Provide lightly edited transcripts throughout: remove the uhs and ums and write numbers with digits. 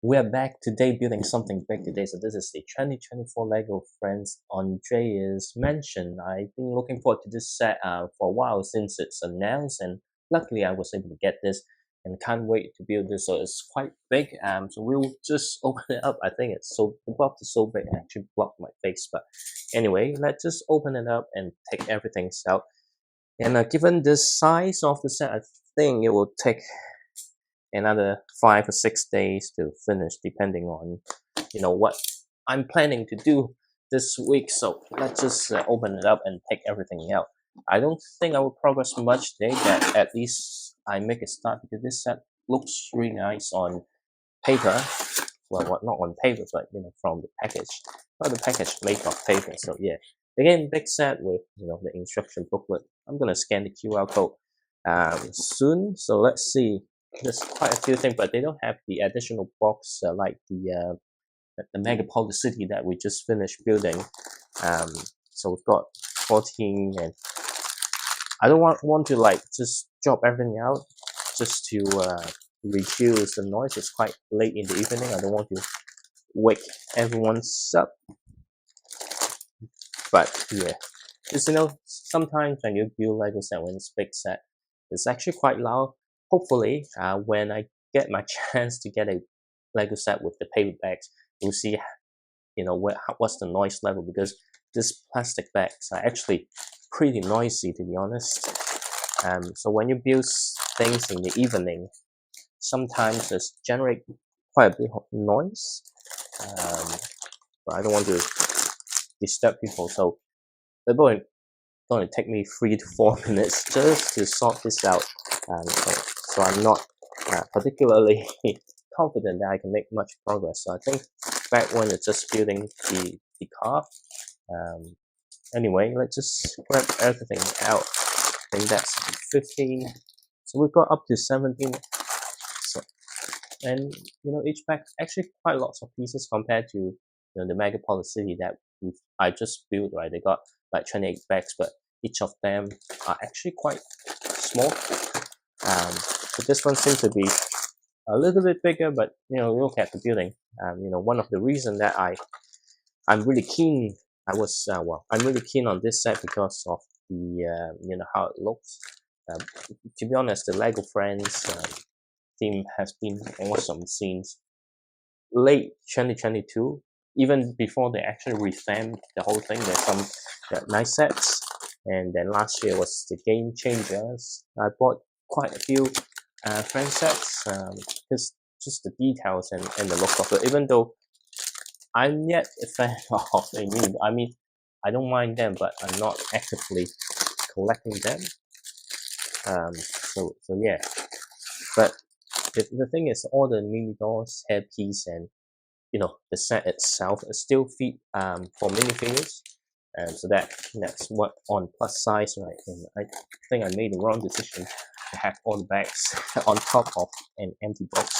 We are back today building something big today. So this is the 2024 Lego Friends Andrea's Mansion. I've been looking forward to this set for a while since it's announced, and luckily I was able to get this and can't wait to build this. So it's quite big. So we'll just open it up. I think the box is so big it actually blocked my face. But anyway, let's just open it up and take everything out. And given the size of the set, I think it will take another 5 or 6 days to finish, depending on what I'm planning to do this week. So let's just open it up and take everything out. I don't think I will progress much today, but at least I make a start because this set looks really nice on paper. Well, not on paper, but from the package. Well, the package made of paper. So yeah, again, big set with the instruction booklet. I'm gonna scan the QR code soon. So let's see. There's quite a few things, but they don't have the additional box like the megapolis city that we just finished building. Um, so we've got 14, and I don't want to like just drop everything out just to reduce the noise. It's quite late in the evening. I don't want to wake everyone up. But yeah, because sometimes when you build Lego set, when it's big set, it's actually quite loud. Hopefully, when I get my chance to get a Lego set with the paper bags, we'll see, what's the noise level, because these plastic bags are actually pretty noisy, to be honest. So when you build things in the evening, sometimes it generate quite a bit of noise. But I don't want to disturb people, so it's going to take me 3 to 4 minutes just to sort this out. So I'm not particularly confident that I can make much progress. So I think back when it's just building the car. Anyway, let's just grab everything out. I think that's 15. So we've got up to 17. So, and each bag actually quite lots of pieces compared to the megapolis city that I just built. Right, they got like 28 bags, but each of them are actually quite small. But this one seems to be a little bit bigger, but look at the building. One of the reasons that I'm really keen. I'm really keen on this set because of the how it looks. To be honest, the Lego Friends theme has been awesome since late 2022. Even before they actually revamped the whole thing, there's some nice sets. And then last year was the Game Changers. I bought quite a few friend sets, just the details and the look of it. Even though I'm yet a fan of a new, I don't mind them, but I'm not actively collecting them. So yeah, but the thing is, all the mini dolls, hairpiece, and the set itself is still fit for minifigures. So that's what on plus size, right? And I think I made the wrong decision to have all the bags on top of an empty box.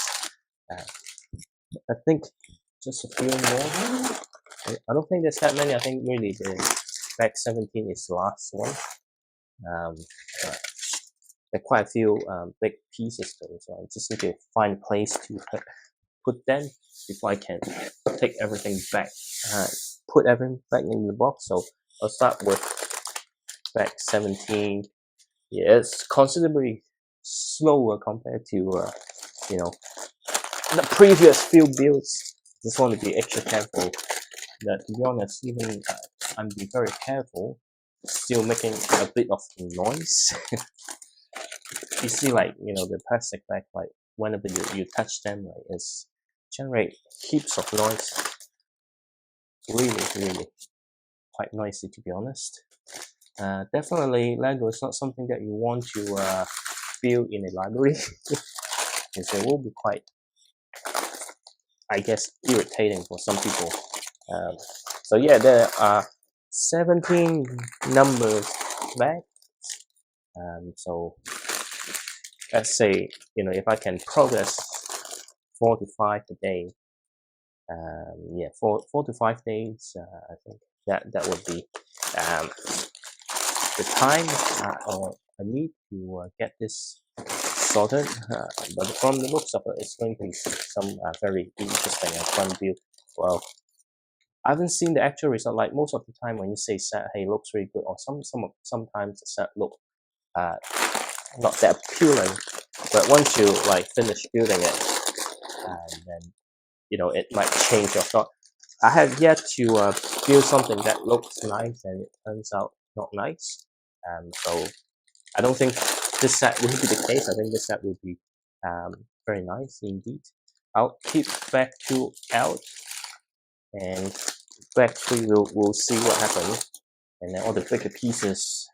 I think just a few more. I don't think there's that many. I think really the bag 17 is the last one. But there are quite a few big pieces though, so I just need to find a place to put them before I can take everything back. Put everything back in the box. So I'll start with bag 17. Yeah, it's considerably slower compared to the previous few builds. Just want to be extra careful. That, to be honest, even I'm being very careful, still making a bit of noise. You see, like the plastic bag, like whenever you touch them, like it's generate heaps of noise. Really quite noisy, to be honest. Definitely Lego is not something that you want to build in a library because it will be quite, I guess, irritating for some people. So yeah, there are 17 numbers back. So let's say if I can progress 4 to 5 a day, yeah, 4 to 5 days, I think that would be the time I need to get this sorted, but from the looks of it, it's going to be some very interesting and fun build. Well, I haven't seen the actual result. Like most of the time, when you say set, hey, looks really good, or sometimes the set look uh, not that appealing, but once you like finish building it, and then it might change your thought. I have yet to build something that looks nice and it turns out not nice. So I don't think this set will be the case. I think this set will be very nice indeed. I'll keep back 2 out, and back 3 we'll see what happens. And then all the bigger pieces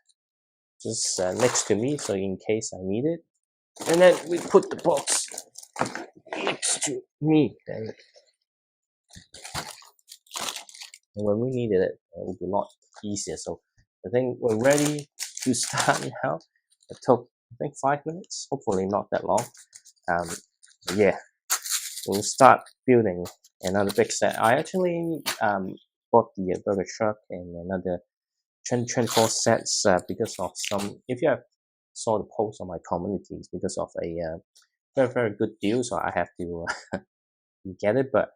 just next to me, so in case I need it. And then we put the box next to me. And when we needed it, it will be a lot easier. So I think we're ready to start now. It took, I think, 5 minutes, hopefully not that long. Yeah, we'll start building another big set. I actually bought the burger truck and another 2024 sets because of some, if you have saw the post on my communities, because of a very, very good deal, so I have to get it. But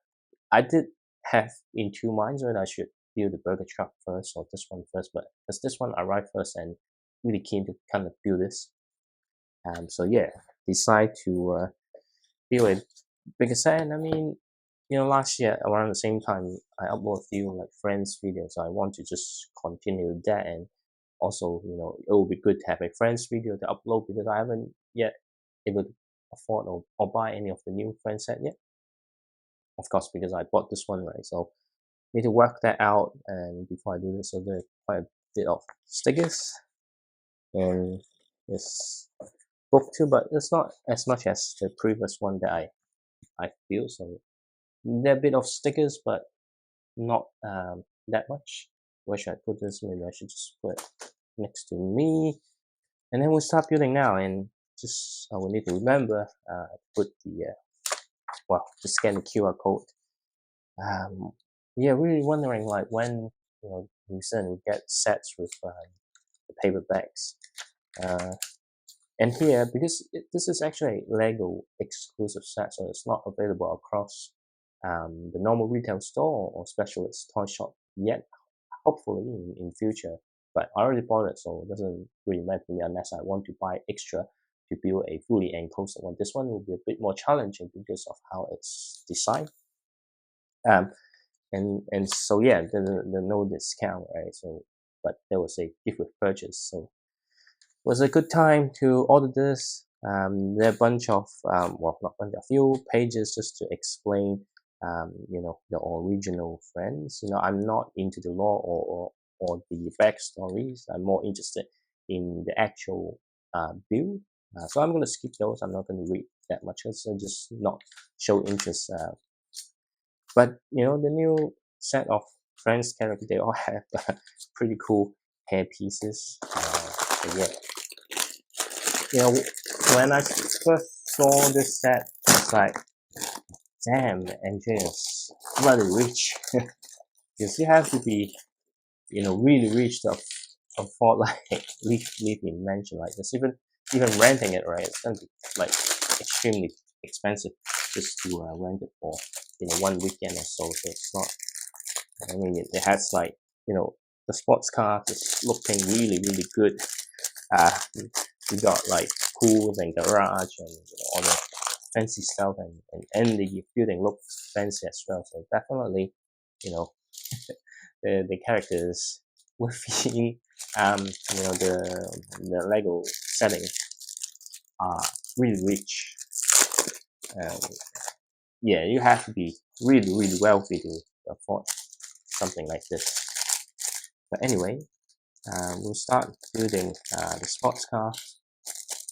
I did have in 2 minds whether I should build the burger truck first or this one first, but because this one arrived first and really keen to kind of build this. So yeah, decide to build a bigger set. And I mean, last year around the same time, I upload a few like friends videos. So I want to just continue that, and also, it would be good to have a friends video to upload because I haven't yet able to afford or buy any of the new friend set yet. Of course, because I bought this one, right? So need to work that out, and before I do this, so there's quite a bit of stickers and this book too, but it's not as much as the previous one that I feel. So there are a bit of stickers, but not that much. Where should I put this? Maybe I should just put it next to me, and then we'll start building now. And just I will need to remember put the to scan the QR code. Yeah, really wondering like when we soon get sets with the paper bags. And here, because this is actually a Lego exclusive set, so it's not available across the normal retail store or specialist toy shop yet. Hopefully in future, but I already bought it, so it doesn't really matter to me unless I want to buy extra to build a fully enclosed one. This one will be a bit more challenging because of how it's designed. And so yeah, the no discount, right? So, but there was a gift with purchase, so it was a good time to order this. There are a bunch of not bunch, a few pages just to explain the original friends. I'm not into the lore or the backstories. I'm more interested in the actual build. So I'm going to skip those. I'm not going to read that much because I just not show interest. But the new set of friends character, they all have pretty cool hair pieces. So yeah, when I first saw this set, it's like, damn, Andrea's bloody rich. Because you have to be, really rich to afford like leafy mansion like this. Even renting it, right? It's gonna be like extremely expensive just to rent it for 1 weekend or so. So it's not. I mean, it has like the sports car is looking really really good. We got like pools and garage and all the fancy stuff, and the building looks fancy as well. So definitely, the characters within the Lego setting are really rich. Um, yeah, you have to be really really wealthy to afford something like this. But anyway, we'll start building the sports car.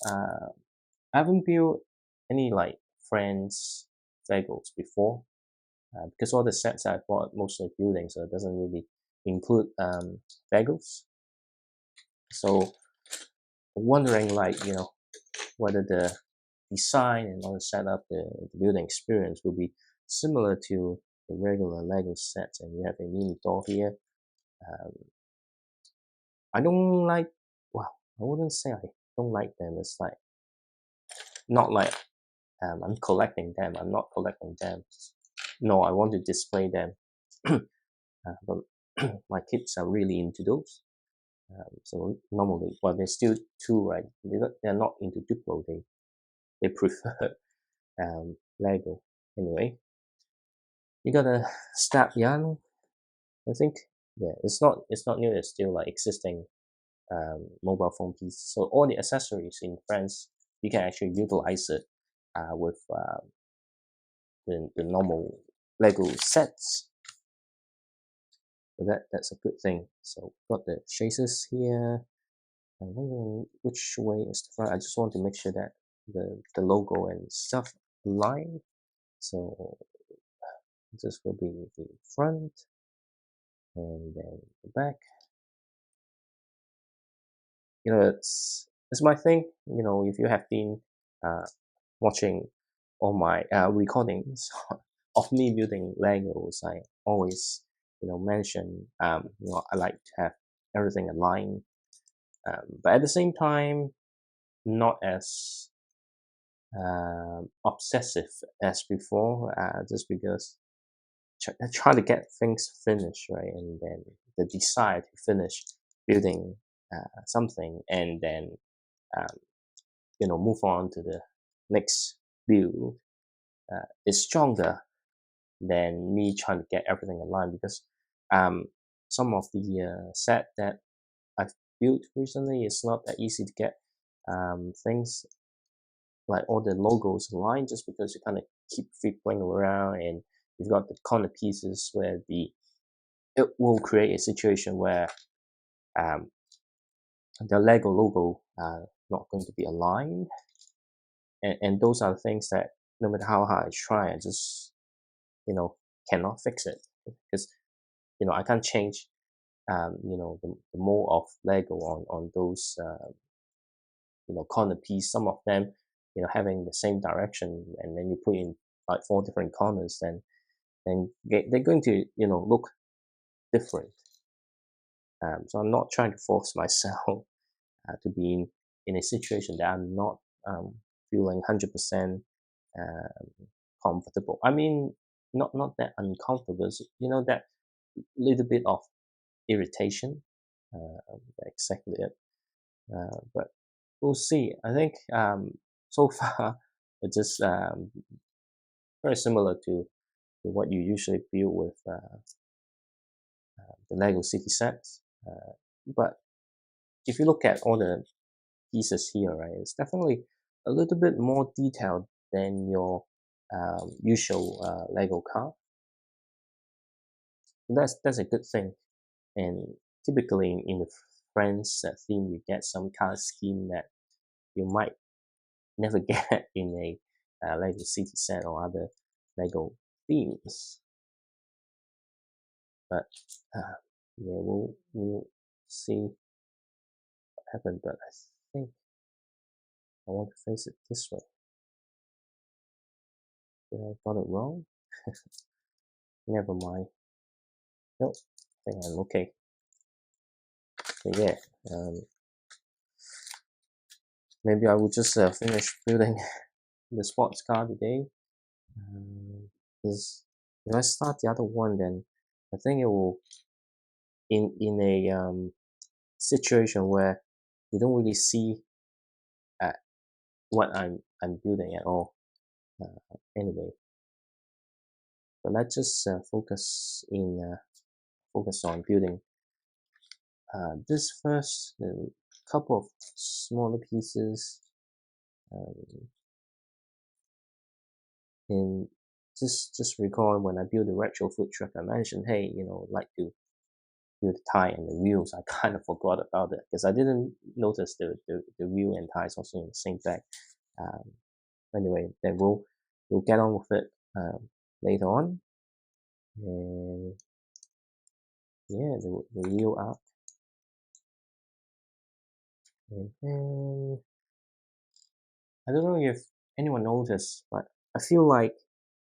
I haven't built any like friends Legos before because all the sets I bought mostly building, so it doesn't really include Legos. So I'm wondering like whether the design and all the setup, the building experience will be similar to the regular Lego sets. And we have a mini door here. I don't like, well, I wouldn't say I don't like them. It's like Not like I'm collecting them. I'm not collecting them. No, I want to display them. But my kids are really into those. So normally, well, they're still two, right? They're not into Duplo. They prefer Lego. Anyway, you got a strap yarn. I think yeah, it's not new. It's still like existing mobile phone piece. So all the accessories in France, you can actually utilize it with the normal Lego sets. So that's a good thing. So got the chasers here. I'm wondering which way is the front. I just want to make sure that the logo and stuff align. So this will be the front and then the back. It's my thing. If you have been uh, watching all my recordings of me building Legos, I always mention I like to have everything aligned, but at the same time not as obsessive as before, just because I try to get things finished, right, and then the desire to finish building something and then um, move on to the next build is stronger than me trying to get everything aligned, because um, some of the set that I've built recently is not that easy to get things like all the logos aligned, just because you kind of keep flipping around and you've got the corner pieces where it will create a situation where um, the Lego logo not going to be aligned, and those are the things that no matter how hard I try, I just cannot fix it, because I can't change the mold of Lego on those corner piece. Some of them having the same direction, and then you put in like 4 different corners, then they're going to look different. So I'm not trying to force myself to be in a situation that I'm not feeling 100% comfortable. I mean, not that uncomfortable, that little bit of irritation. Exactly it. But we'll see. I think so far it's just very similar to what you usually build with the Lego City sets. But if you look at all the pieces here, right, it's definitely a little bit more detailed than your usual Lego car. That's a good thing. And typically in the Friends theme, you get some kind of scheme that you might never get in a Lego City set or other Lego themes. But yeah, we'll see what happens. But I think I want to face it this way. Did I got it wrong? Never mind. Nope, I think I'm okay. So yeah, maybe I will just finish building the sports car today. Because if I start the other one, then I think it will in a situation where you don't really see uh, what I'm building at all. Anyway, but let's just focus on building this first. A couple of smaller pieces, and just recall when I built the retro food truck, I mentioned, hey, like to build the tire and the wheels. I kind of forgot about it because I didn't notice the wheel and tires also in the same bag. Um, anyway, then we'll get on with it later on. And yeah, the wheel up. And then I don't know if anyone noticed, but I feel like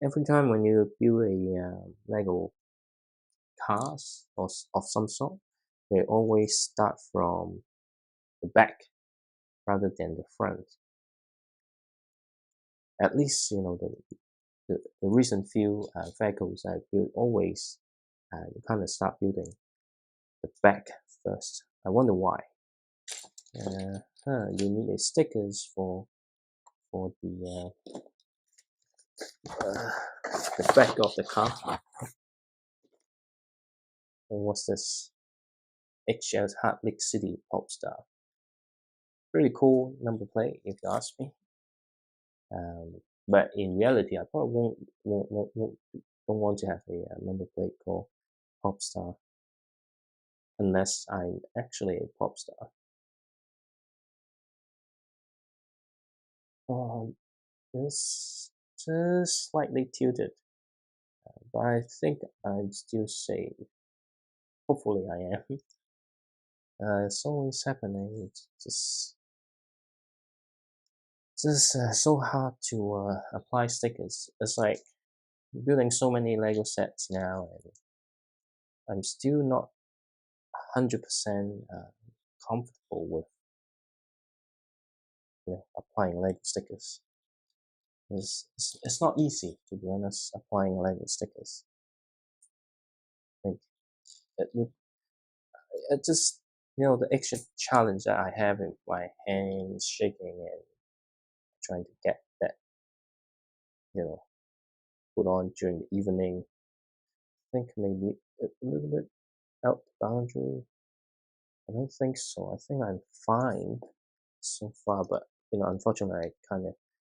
every time when you build a Lego cars of some sort, they always start from the back rather than the front. At least the recent few vehicles I built always you kind of start building the back first. I wonder why. You need a stickers for the back of the car. And what's this? HL's Heart Lake City Pop Star. Pretty cool number plate, if you ask me. But in reality, I probably don't want to have a number plate called Pop Star unless I'm actually a pop star. It's just slightly tilted, but I think I'm still safe. Hopefully, I am. It's always happening. It's just so hard to apply stickers. It's like building so many Lego sets now, and I'm still not 100% comfortable with applying Lego stickers. It's not easy, to be honest, applying Lego stickers. I think it would it just the extra challenge that I have in my hands shaking and trying to get that put on during the evening. I think maybe a little bit out the boundary. I don't think so. I think I'm fine so far, but unfortunately, I kind of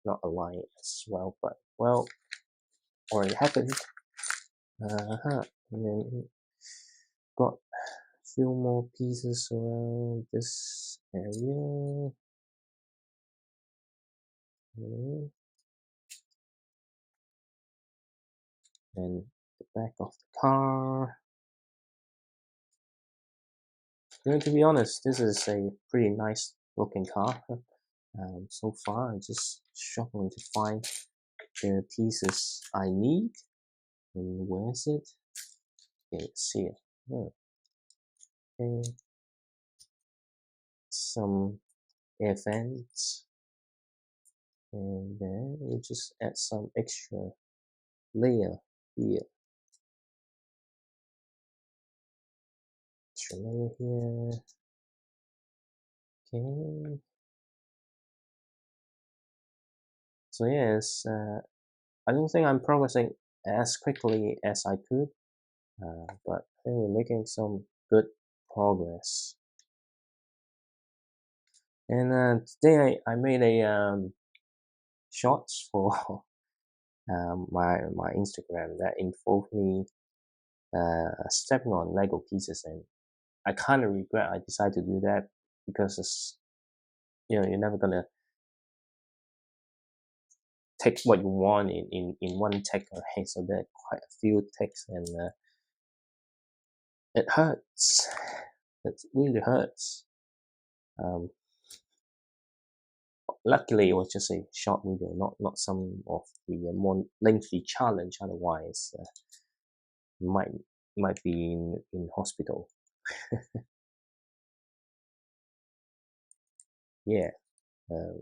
not aligned as well. But well, already happened. And then got a few more pieces around this area. And the back of the car. To be honest, this is a pretty nice looking car. So far, I'm just struggling to find the pieces I need. And where is it? Okay, let's see it. Okay. Some air vents. And then we just add some extra layer here. Extra layer here. Okay. So yes, I don't think I'm progressing as quickly as I could, but I think we're making some good progress. And today I made a shorts for my Instagram that involved me stepping on Lego pieces, and I kind of regret I decided to do that because you're never gonna take what you want in one take, right? So there are quite a few takes, and it hurts. It really hurts. Luckily, it was just a short video, not some of the more lengthy challenge. Otherwise, might might be in hospital. Yeah, uh,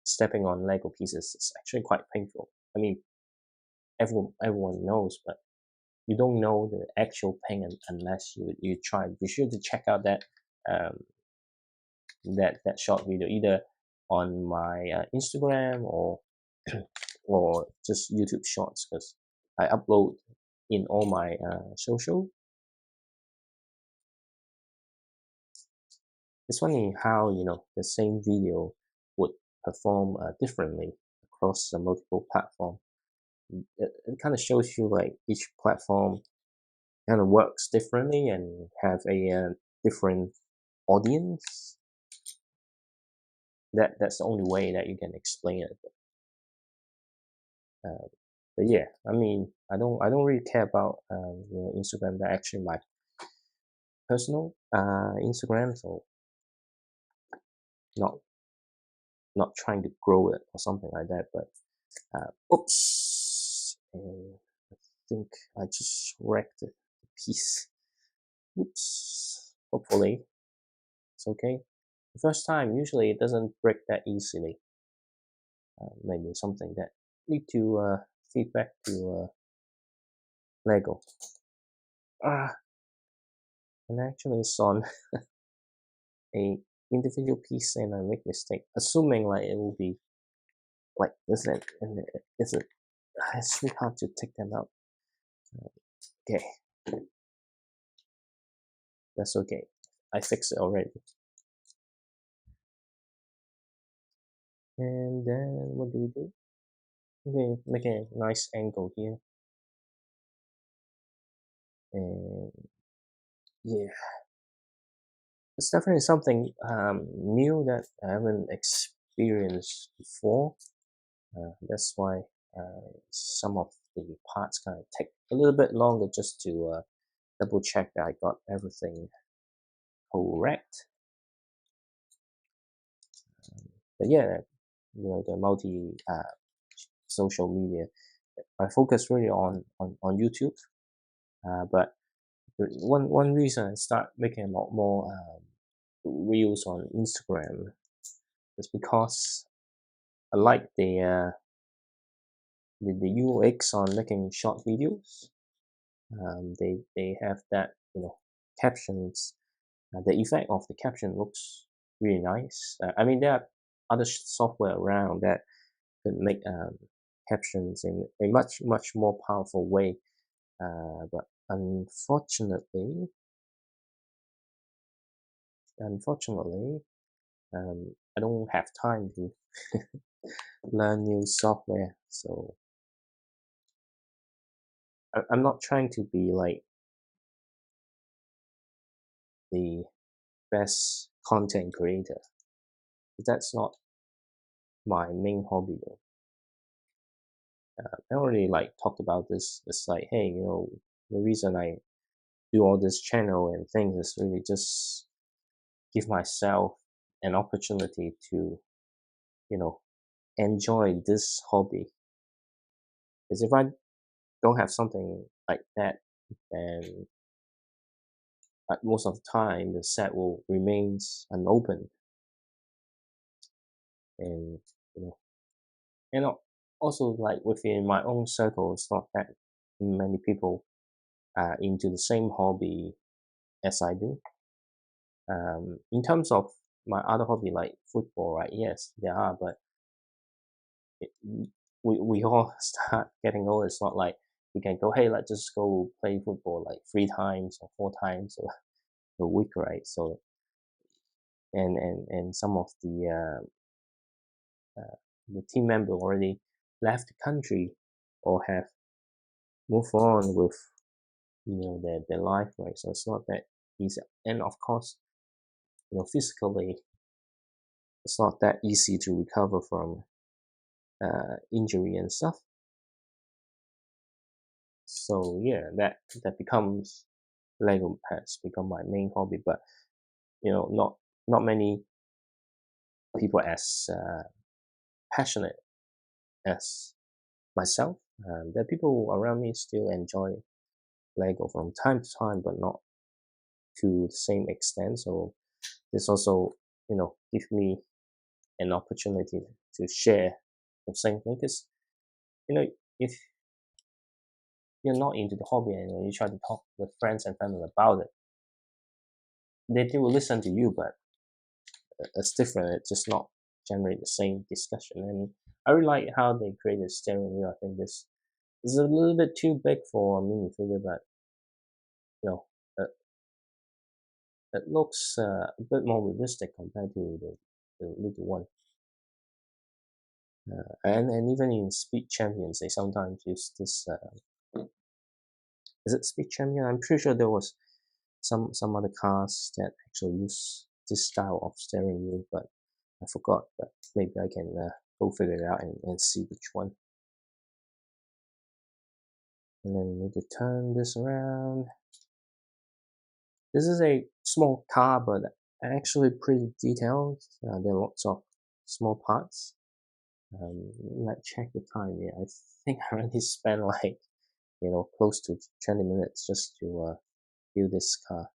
stepping on Lego pieces is actually quite painful. I mean, everyone knows, but you don't know the actual pain unless you try. Be sure to check out um, that short video either on my Instagram or or just YouTube Shorts, because I upload in all my social. It's funny how the same video would perform differently across multiple platforms. It kind of shows you like each platform kind of works differently and have a different audience. That's the only way that you can explain it. But yeah, I mean, I don't really care about Instagram. That actually my personal Instagram, so not not trying to grow it or something like that. But oops, and I think I just wrecked the piece. Oops. Hopefully it's okay. The first time usually it doesn't break that easily. maybe something that need to feedback to Lego. Ah, and actually it's on a individual piece and I make mistake, assuming like it will be like this and it's really hard to take them out. Okay, that's okay. I fixed it already. And then what do we do? Okay, make a nice angle here. And yeah, it's definitely something new that I haven't experienced before. That's why some of the parts kind of take a little bit longer just to double check that I got everything correct. But yeah, the multi social media, I focus really on YouTube. But one reason I start making a lot more reels on Instagram is because I like the UX on making short videos. They have that captions. The effect of the caption looks really nice. I mean, there are other software around that could make captions in a much more powerful way. But unfortunately, I don't have time to learn new software. So I'm not trying to be like the best content creator. That's not my main hobby though. I already like talked about this. It's like, hey, the reason I do all this channel and things is really just give myself an opportunity to, you know, enjoy this hobby. Because if I don't have something like that, then most of the time the set will remains unopened, and you know, and also like within my own circle, it's not that many people are into the same hobby as I do. In terms of my other hobby like football, right? Yes, there are, but it, we all start getting old. It's not like we can go, hey, let's just go play football like 3 times or 4 times a week, right? So and some of the team member already left the country or have moved on with their life, right? So it's not that easy, and of course, physically, it's not that easy to recover from injury and stuff. So yeah, that becomes Lego has become my main hobby, but not many people as passionate as myself. There are people around me still enjoy Lego from time to time, but not to the same extent. So this also, give me an opportunity to share the same thing. Because if you're not into the hobby and when you try to talk with friends and family about it, they will listen to you, but it's different. It's just not generate the same discussion. And I really like how they created steering wheel. I think this is a little bit too big for a minifigure, but you know, it, it looks a bit more realistic compared to the little one. And even in Speed Champions, they sometimes use this. Is it Speed Champion? I'm pretty sure there was some other cars that actually use this style of steering wheel, but I forgot. But maybe I can go figure it out and see which one. And then we need to turn this around. This is a small car, but actually pretty detailed. There are lots of small parts. Let's check the time. Yeah, I think I already spent like close to 20 minutes just to build this car.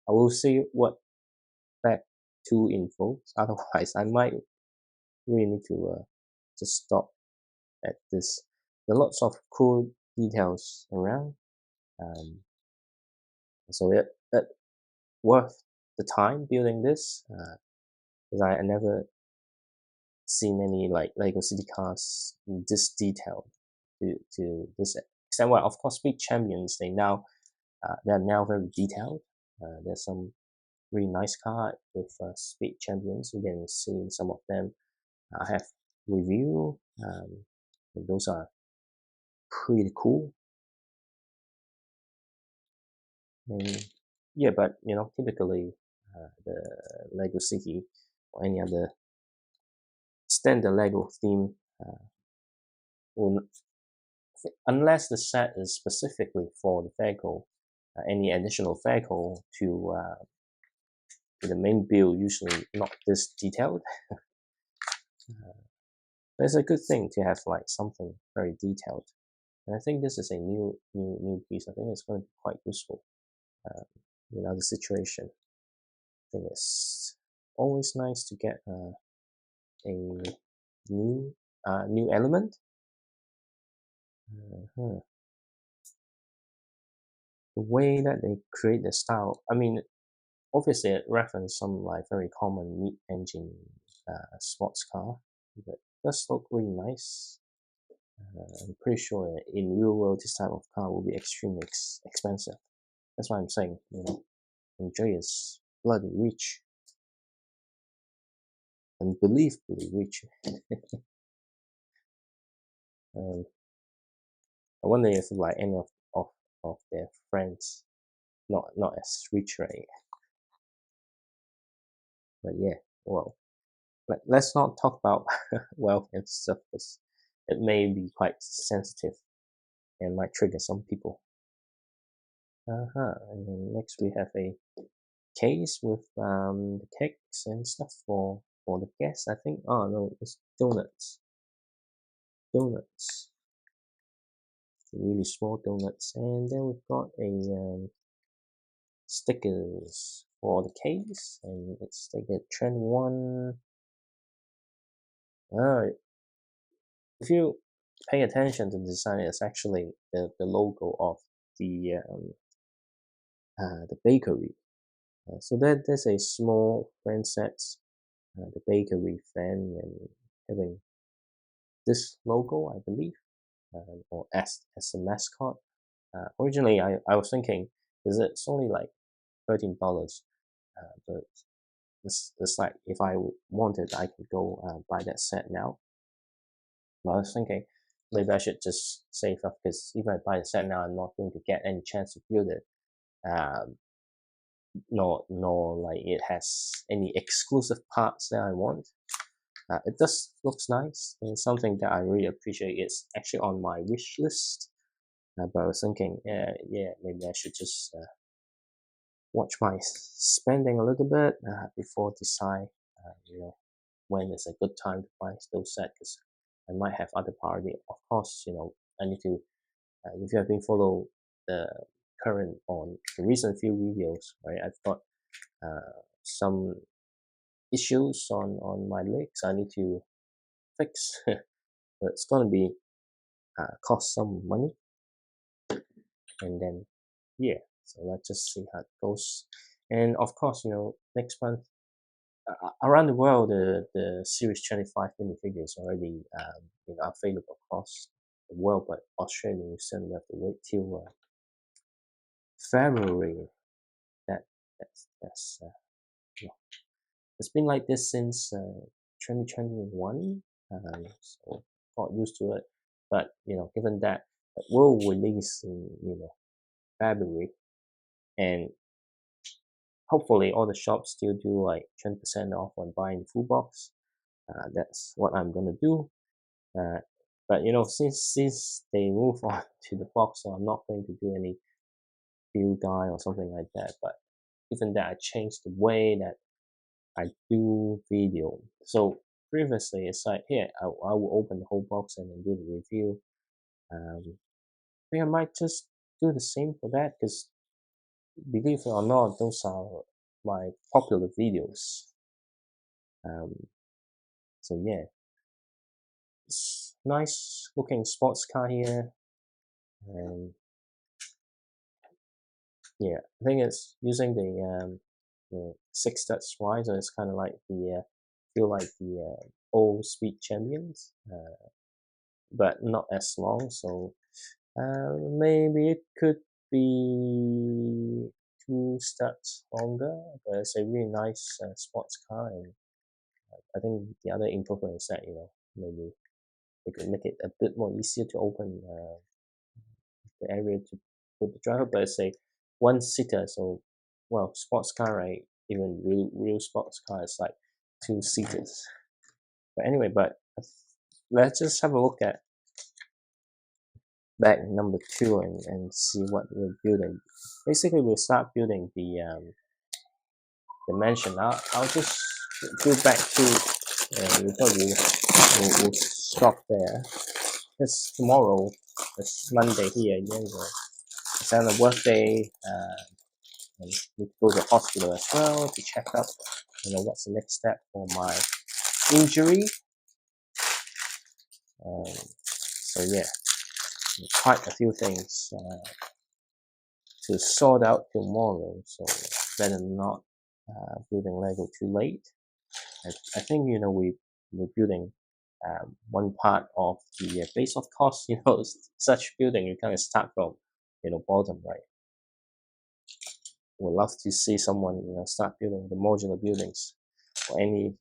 I will see what back to info. Otherwise, I might really need to just stop at this. There are lots of cool details around, um, so it worth the time building this. Because I never seen any like Lego City cars this detailed to this extent. Well, of course, Speed Champions they're now very detailed. There's some really nice car with Speed Champions. You can see some of them. I have review. And those are pretty cool. And yeah, but typically the Lego City or any other standard Lego theme will, unless the set is specifically for the vehicle, any additional vehicle to the main build, usually not this detailed. But it's a good thing to have like something very detailed. And I think this is a new piece. I think it's going to be quite useful in other situation. I think it's always nice to get a new element. The way that they create the style, I mean, obviously it referenced some like very common mid-engine sports car, but it does look really nice. I'm pretty sure in real world this type of car will be extremely expensive. That's why I'm saying, Andrea is bloody rich, unbelievably rich. I wonder if like any of their friends not as rich, right? But yeah, well, let's not talk about wealth and stuff because it may be quite sensitive and might trigger some people. And then next we have a case with the cakes and stuff for the guests. I think. Oh no, it's donuts. Donuts. Really small donuts, and then we've got a stickers for the case, and it's like a trend one. If you pay attention to the design, it's actually the logo of the bakery. So there's a small friend set, the bakery fan, and having this logo, I believe, or as a mascot. Originally, I was thinking, is it's only like $13, but it's like if I wanted, I could go buy that set now. But I was thinking maybe I should just save up because if I buy the set now, I'm not going to get any chance to build it. Nor like it has any exclusive parts that I want. It just looks nice and something that I really appreciate. It's actually on my wish list. But I was thinking, yeah, maybe I should just watch my spending a little bit before decide, when is a good time to buy those sets. Because I might have other priority. Of course, I need to. If you have been follow the current on the recent few videos, right? I've got some issues on my legs I need to fix. But it's gonna be cost some money, and then yeah. So let's just see how it goes. And of course, next month around the world, the Series 25 minifigures already available across the world, but Australia and New Zealand we have to wait till February. That's it's been like this since 2021, so got used to it. But given that it will release in February, and hopefully all the shops still do like 20% off on buying the full box. That's what I'm gonna do. But since they move on to the box, so I'm not going to do any build guide or something like that. But given that I changed the way that I do video, so previously it's like here I will open the whole box and then do the review. I think I might just do the same for that because believe it or not, those are my popular videos. So yeah, nice looking sports car here, and yeah, I think it's using the 6 touch riser. It's kind of like the feel like the old speed champions, but not as long. So maybe it could be 2 steps longer, but it's a really nice sports car, and I think the other improvement is that maybe they could make it a bit more easier to open the area to put the driver, but it's a one seater, so well, sports car, right? Even real sports car is like 2 seaters. But anyway, let's just have a look at bag number 2 and see what we're building. Basically, we'll start building the mansion. I'll just go back to we thought we'll stop there. It's tomorrow. It's Monday here. It's on a birthday. And we go to the hospital as well to check up. What's the next step for my injury. So yeah, quite a few things to sort out tomorrow. So better not building Lego too late. I think we're building one part of the base. Of course, such building you kind of start from bottom, right? Would love to see someone start building the modular buildings or any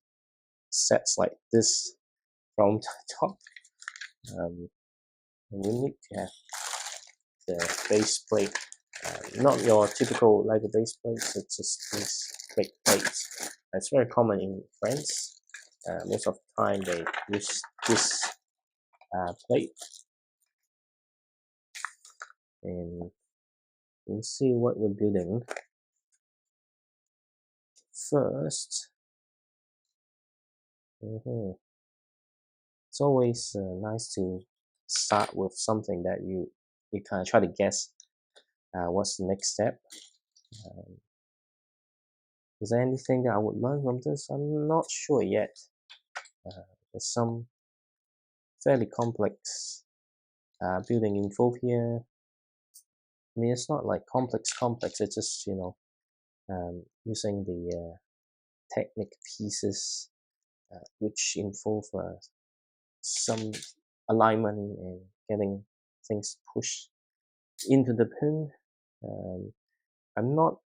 sets like this from the top. We need to have the base plate, not your typical Lego base plates. It's just these big plates. It's very common in France. Most of the time they use this plate, and we'll see what we're building first. It's always nice to start with something that you kind of try to guess what's the next step. Is there anything that I would learn from this? I'm not sure yet. There's some fairly complex building info here. I mean, it's not like complex. It's just using the technic pieces, which involve some alignment and getting things pushed into the pin. I'm not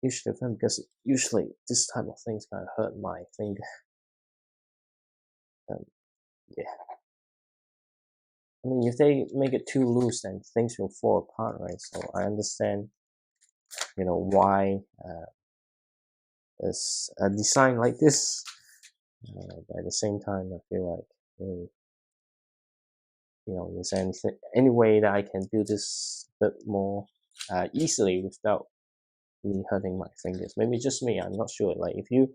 usually a fan because usually this type of things kind of hurt my finger. Yeah. I mean, if they make it too loose, then things will fall apart, right? So I understand, why it's a design like this. But at the same time, I feel like, is there any way that I can do this a bit more easily without me hurting my fingers? Maybe just me. I'm not sure. Like, if you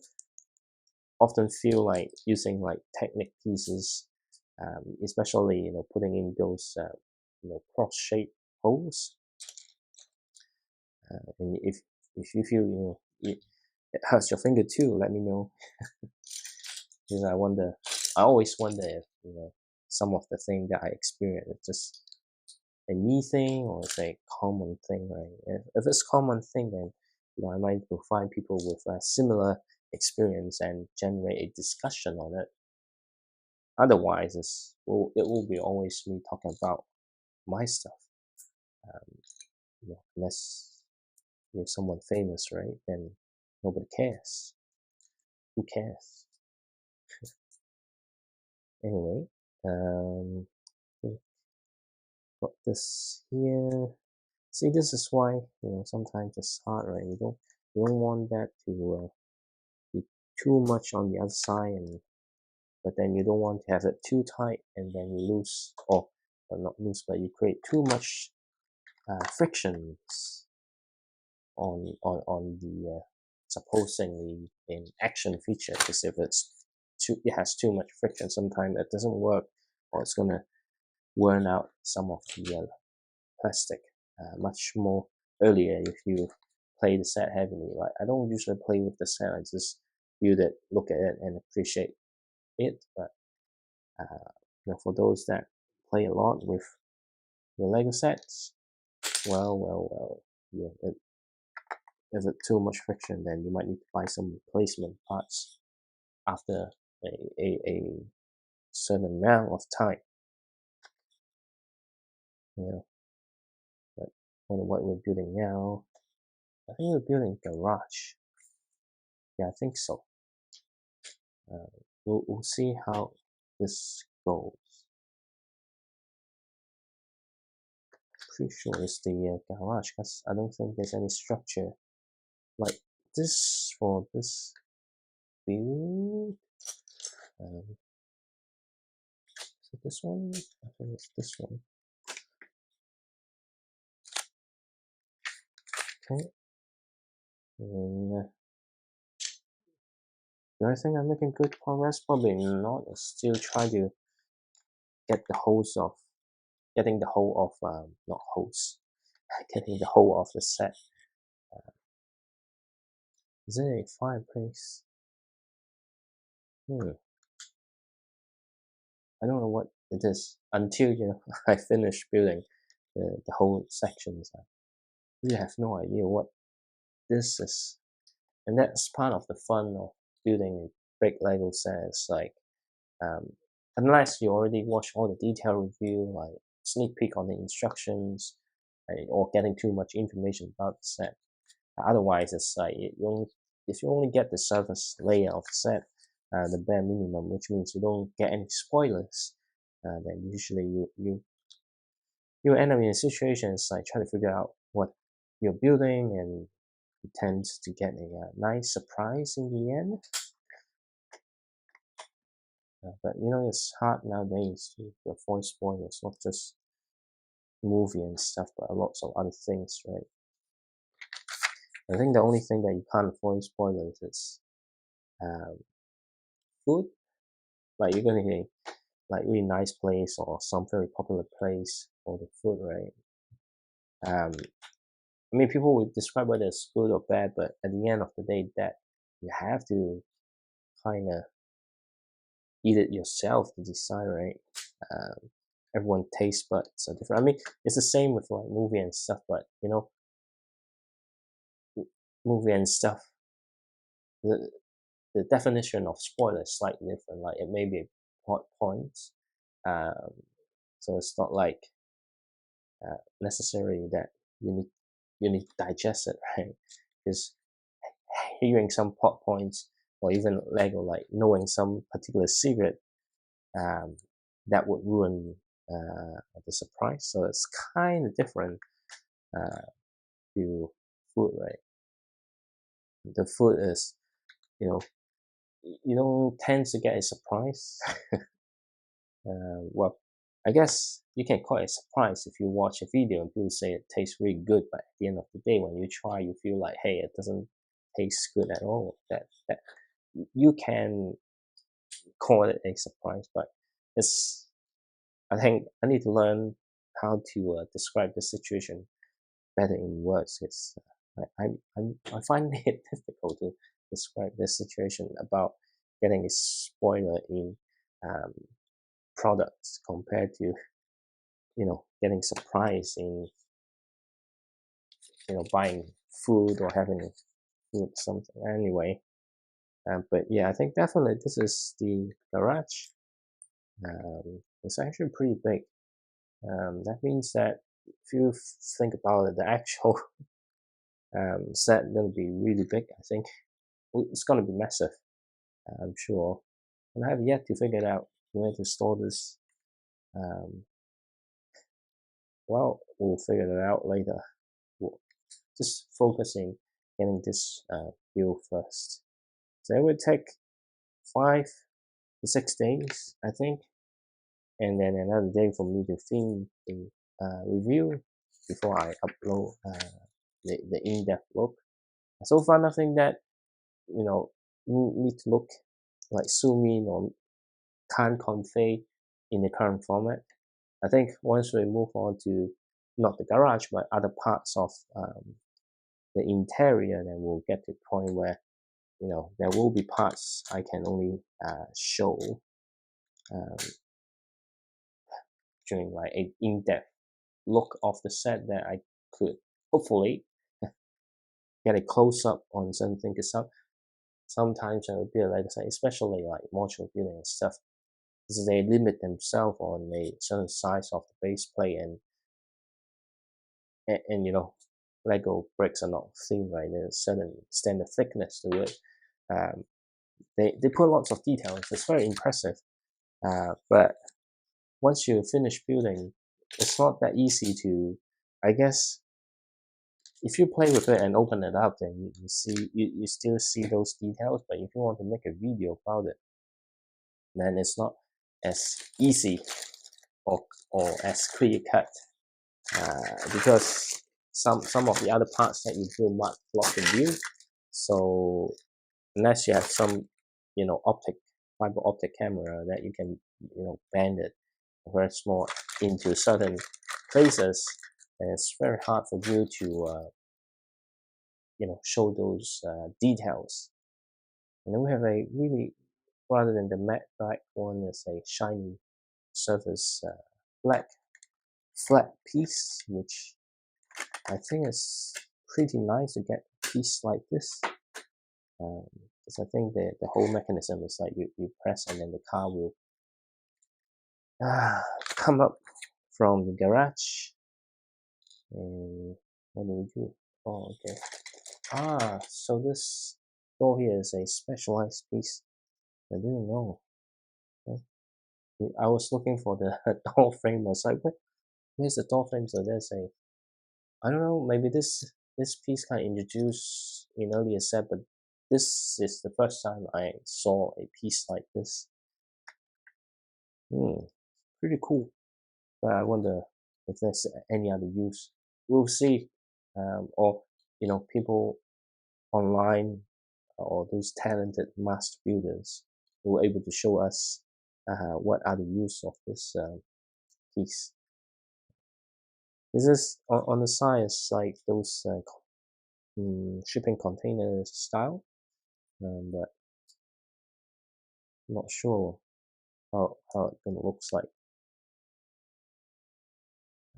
often feel like using like technic pieces, especially putting in those cross-shaped holes, and if you feel it hurts your finger too, let me know. Because I always wonder if some of the thing that I experience is just a me thing or it's a common thing, right? If it's common thing, then I might find people with a similar experience and generate a discussion on it. Otherwise, it will be always me talking about my stuff. Unless you're someone famous, right? Then nobody cares. Who cares? Anyway, got this here. See, this is why sometimes it's hard, right? You don't want that to be too much on the other side, but then you don't want to have it too tight, and then you lose, or not lose, but you create too much frictions on the supposedly in action feature. Because if it has too much friction, sometimes it doesn't work, or it's gonna wear out some of the plastic much more earlier if you play the set heavily. Right? I don't usually play with the set. I just build it, look at it, and appreciate it. But for those that play a lot with your Lego sets, well, if it's too much friction, then you might need to buy some replacement parts after a certain amount of time. But what we're building now, I think we're building a garage. Yeah, I think so. We'll see how this goes. Pretty sure it's the garage, because I don't think there's any structure like this for this build. So this one, I think it's this one. Okay. And do I think I'm making good progress? Probably not. I still try to get the holes of, getting the whole of, not holes, getting the whole of the set. Is it a fireplace? I don't know what it is until I finish building the whole sections. I really have no idea what this is, and that's part of the fun of building a big Lego set. It's like, unless you already watch all the detail review, like sneak peek on the instructions, or getting too much information about the set. Otherwise, it's like if you only get the surface layer of the set, the bare minimum, which means you don't get any spoilers, then usually you end up in a situation it's like trying to figure out what you're building, and you tend to get a nice surprise in the end. But it's hard nowadays to avoid spoilers, not just movie and stuff, but lots of other things, right? I think the only thing that you can't avoid spoilers is food. Like you're gonna get like really nice place or some very popular place for the food, right? I mean, people would describe whether it's good or bad, but at the end of the day, that you have to kind of eat it yourself to decide, right? Everyone taste buds are different. I mean, it's the same with like movie and stuff, but movie and stuff, the, the definition of spoiler is slightly different. Like it may be plot points, so it's not like necessarily that you need to digest it, right? Because hearing some plot points or even Lego, like knowing some particular secret, that would ruin the surprise. So it's kind of different to food, right? The food is, you don't tend to get a surprise. Well, I guess you can call it a surprise if you watch a video and people say it tastes really good, but at the end of the day, when you try, you feel like, hey, it doesn't taste good at all. That you can call it a surprise, but it's. I think I need to learn how to describe the situation better in words. It's I find it difficult to describe this situation about getting a spoiler in products compared to getting surprised in buying food or having food something anyway. But yeah, I think definitely this is the garage. It's actually pretty big. That means that if you think about it, the actual set is going to be really big. I think it's going to be massive. I'm sure, and I have yet to figure out where to store this. Well, we'll figure it out later. We'll just focusing getting this build first. So it would take 5 to 6 days, I think, and then another day for me to film the review before I upload the in-depth look. So far, nothing that need to look like zoom in or can't convey in the current format. I think once we move on to not the garage but other parts of the interior, then we'll get to a point where there will be parts I can only show capturing like a in-depth look of the set that I could hopefully get a close-up on something. Because sometimes I would be like I say, especially like modular building and stuff, because they limit themselves on a certain size of the base plate, and you know, Lego bricks are not thin, right? There's a certain standard thickness to it. Um, they put lots of details. It's very impressive. But once you finish building, it's not that easy to, I guess, if you play with it and open it up, then you see you still see those details. But if you want to make a video about it, then it's not as easy or as clear cut, because some of the other parts that you build might block the view. So unless you have some, you know, fiber optic camera that you can, you know, bend it very small into certain places, and it's very hard for you to you know, show those details. And then we have a really, rather than the matte black one, is a shiny surface black flat piece, which I think is pretty nice to get a piece like this. Because I think the whole mechanism is like you press and then the car will come up from the garage. And what do we do? Oh, okay. So this door here is a specialized piece. I didn't know. Okay. I was looking for the door frame. I was like, where's the door frame? So there's a, I don't know, maybe this piece kind of introduced in earlier set, but this is the first time I saw a piece like this. Pretty cool. But I wonder if there's any other use. We'll see. Or, you know, people online or those talented master builders who were able to show us what are the use of this piece. This is on the side, it's like those shipping container style, but I'm not sure how it gonna looks like.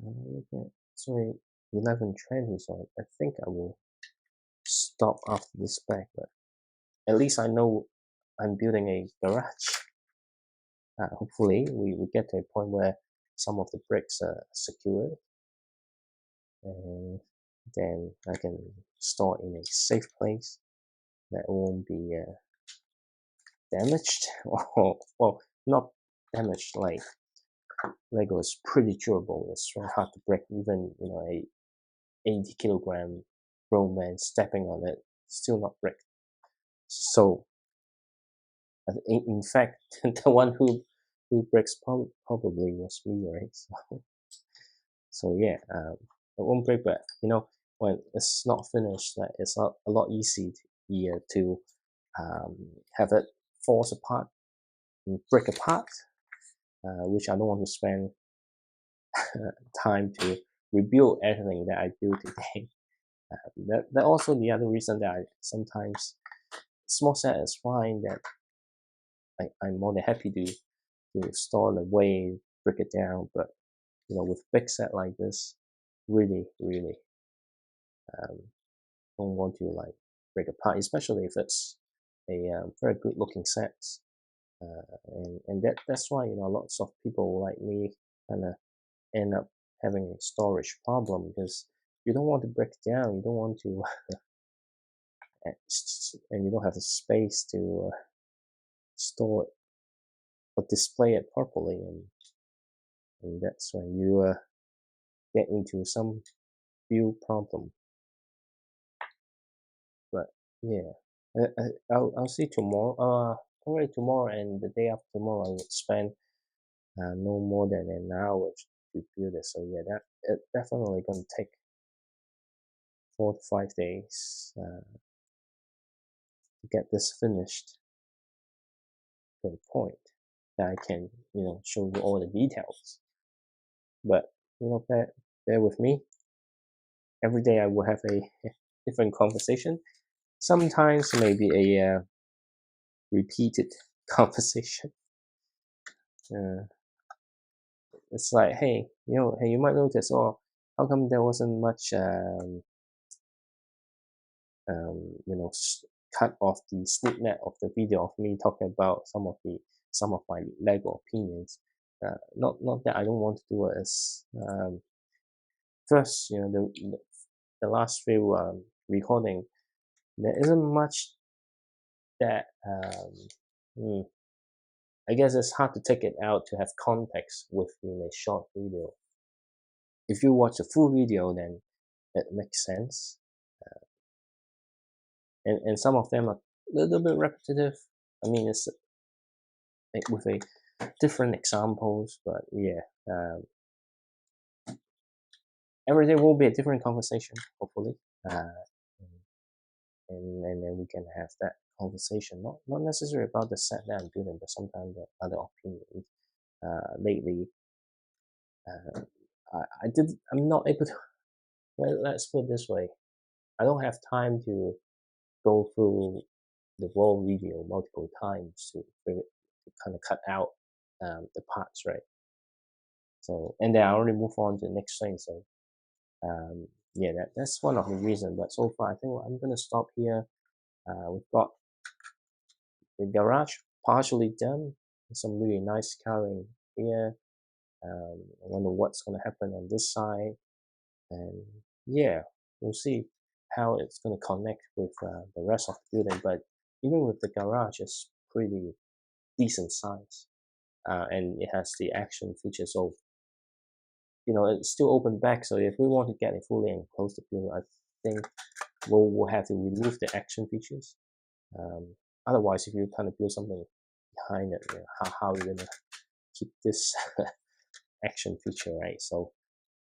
Okay, sorry, 11:20, so I think I will stop after this back, but at least I know I'm building a garage. Hopefully we will get to a point where some of the bricks are secured, and then I can store in a safe place that won't be damaged, or well, not damaged. Like Lego is pretty durable. It's very hard to break. Even, you know, a 80-kilogram grown man stepping on it still not break. So in fact, the one who breaks probably was me, right? So yeah, it won't break, but you know, when it's not finished, like it's a lot easier to have it falls apart and break apart, which I don't want to spend time to rebuild everything that I built today. That also the other reason that I sometimes small set is fine, that I'm more than happy to store it away, break it down, but you know, with big set like this, really um, don't want to like break apart, especially if it's a very good looking set. And that's why, you know, lots of people like me kind of end up having a storage problem, because you don't want to break it down, you don't want to and you don't have the space to store it or display it properly, and that's when you get into some few problem. But yeah, I'll see tomorrow. Probably tomorrow and the day after tomorrow I would spend no more than an hour to build it. So yeah, that it definitely gonna take 4 to 5 days to get this finished to the point that I can, you know, show you all the details. But you know, bear with me. Every day I will have a different conversation. Sometimes maybe a repeated conversation. it's like, hey, hey, you might notice, oh, how come there wasn't much, cut off the snippet of the video of me talking about some of my Lego opinions. Not that I don't want to do it. As first, the last few recording, there isn't much that I guess it's hard to take it out to have context within a short video. If you watch a full video, then it makes sense. And some of them are a little bit repetitive. I mean, it's like with a different examples, but yeah, every day will be a different conversation, hopefully, and then we can have that conversation. Not necessarily about the set that I'm building, but sometimes the other opinions. Lately, I'm not able to. Well, let's put it this way: I don't have time to go through the raw video multiple times to kind of cut out the parts, right? So, and then I already move on to the next thing. So, yeah, that's one of the reasons. But so far, I think I'm gonna stop here. We've got the garage partially done. Some really nice coloring here. I wonder what's gonna happen on this side, and yeah, we'll see how it's gonna connect with the rest of the building. But even with the garage, it's pretty decent size, and it has the action features. So it's still open back. So if we want to get it fully enclosed building, I think we'll have to remove the action features. Otherwise, if you kind of build something behind it, how are you gonna keep this action feature, right? So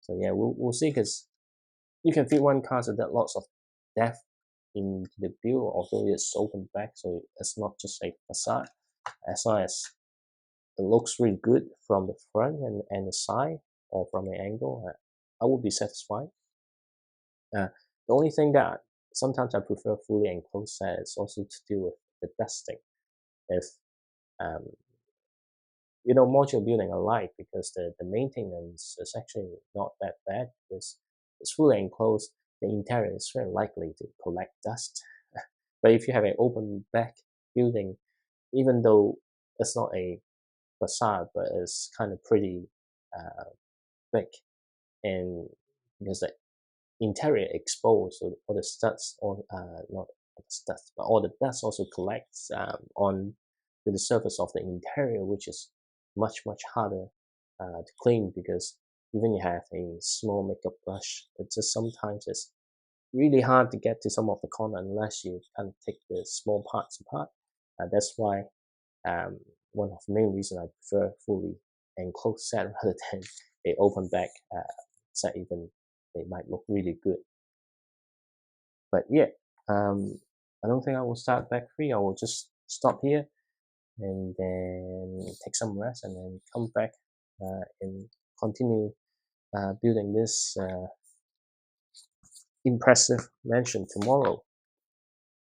yeah, we'll see, because you can fit one car, so that lots of depth in the build, although it's open back, so it's not just a facade. As long as it looks really good from the front and the side, or from an angle, I will be satisfied. The only thing that sometimes I prefer fully enclosed set is also to do with the dusting. If um, modular building I like, because the maintenance is actually not that bad, because it's fully enclosed. The interior is very likely to collect dust. But if you have an open back building, even though it's not a facade, but it's kind of pretty big, and because the interior exposed, so all the studs, or not the studs, but all the dust also collects on to the surface of the interior, which is much harder to clean, because even you have a small makeup brush, it just sometimes it's really hard to get to some of the corner unless you kind of take the small parts apart. That's why one of the main reasons I prefer fully enclosed set rather than a open back set. Even they might look really good. But yeah, I don't think I will start back 3. I will just stop here and then take some rest, and then come back and continue building this impressive mansion tomorrow.